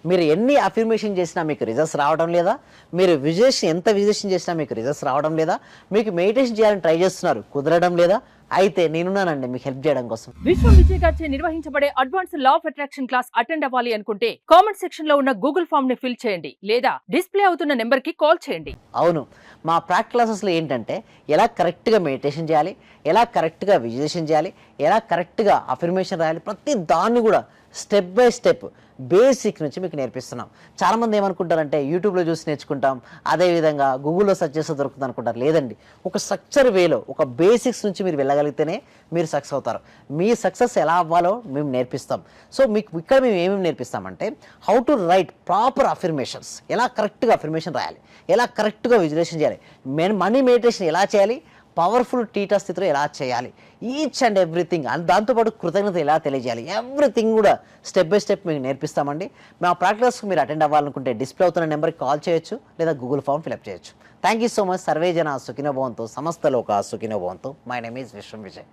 మీరు ఎన్ని అఫర్మేషన్ చేసినా మీకు రిజల్ట్స్ రావడం లేదా? మీరు ఎంత విజువలైజేషన్ చేసినా మీకు రిజల్ట్స్ రావడం లేదా? మీకు మెడిటేషన్ చేయాలని ట్రై చేస్తున్నారు, కుదరడం లేదా? అయితే నేనున్నానండి మీకు హెల్ప్ చేయడం కోసం. విశ్వం విజయ్ గారిచే నిర్వహించబడే advance law of attraction class attend అవ్వాలి అనుకుంటే కామెంట్ సెక్షన్ లో ఉన్న గూగుల్ ఫామ్ ని ఫిల్ చేయండి లేదా డిస్ప్లే అవుతున్న నెంబర్ కి కాల్ చేయండి. అవును, మా ప్రాక్టికల్ క్లాసెస్లో ఏంటంటే ఎలా కరెక్ట్గా మెడిటేషన్ చేయాలి, ఎలా కరెక్ట్గా విజువలైజేషన్ చేయాలి, ఎలా కరెక్ట్గా అఫర్మేషన్ రాయాలి, ప్రతి దాన్ని కూడా స్టెప్ బై స్టెప్ బేసిక్ నుంచి మీకు నేర్పిస్తున్నాం. చాలామంది ఏమనుకుంటారంటే యూట్యూబ్లో చూసి నేర్చుకుంటాం, అదేవిధంగా గూగుల్లో సెర్చ్ చేస్తే దొరుకుతుంది అనుకుంటారు. లేదండి, ఒక స్ట్రక్చర్ వేలో ఒక బేసిక్స్ నుంచి మీరు వెళ్ళగలిగితేనే మీరు సక్సెస్ అవుతారు. మీ సక్సెస్ ఎలా అవ్వాలో మేము నేర్పిస్తాం. సో మీకు ఇక్కడ మేము ఏమేమి నేర్పిస్తామంటే how to write proper affirmations, ఎలా కరెక్ట్గా అఫర్మేషన్ రాయాలి, ఎలా కరెక్ట్గా విజువలైజేషన్ చేయాలి, మనీ మెడిటేషన్ ఎలా చేయాలి, పవర్ఫుల్ టీటా స్థితిలో ఎలా చేయాలి, ఈచ్ అండ్ ఎవ్రీథింగ్, దాంతోపాటు కృతజ్ఞత ఎలా తెలియజేయాలి, ఎవ్రీథింగ్ కూడా స్టెప్ బై స్టెప్ మీకు నేర్పిస్తామండి. మా ప్రాక్టీస్కి మీరు అటెండ్ అవ్వాలనుకుంటే డిస్ప్లే అవుతున్న నెంబర్కి కాల్ చేయొచ్చు లేదా గూగుల్ ఫామ్ ఫిల్అప్ చేయొచ్చు. Thank you so much. Survey జన సుఖినో భవంతు, సమస్త లోక సుఖినో భవంతు. My name is Vishwam Vijay.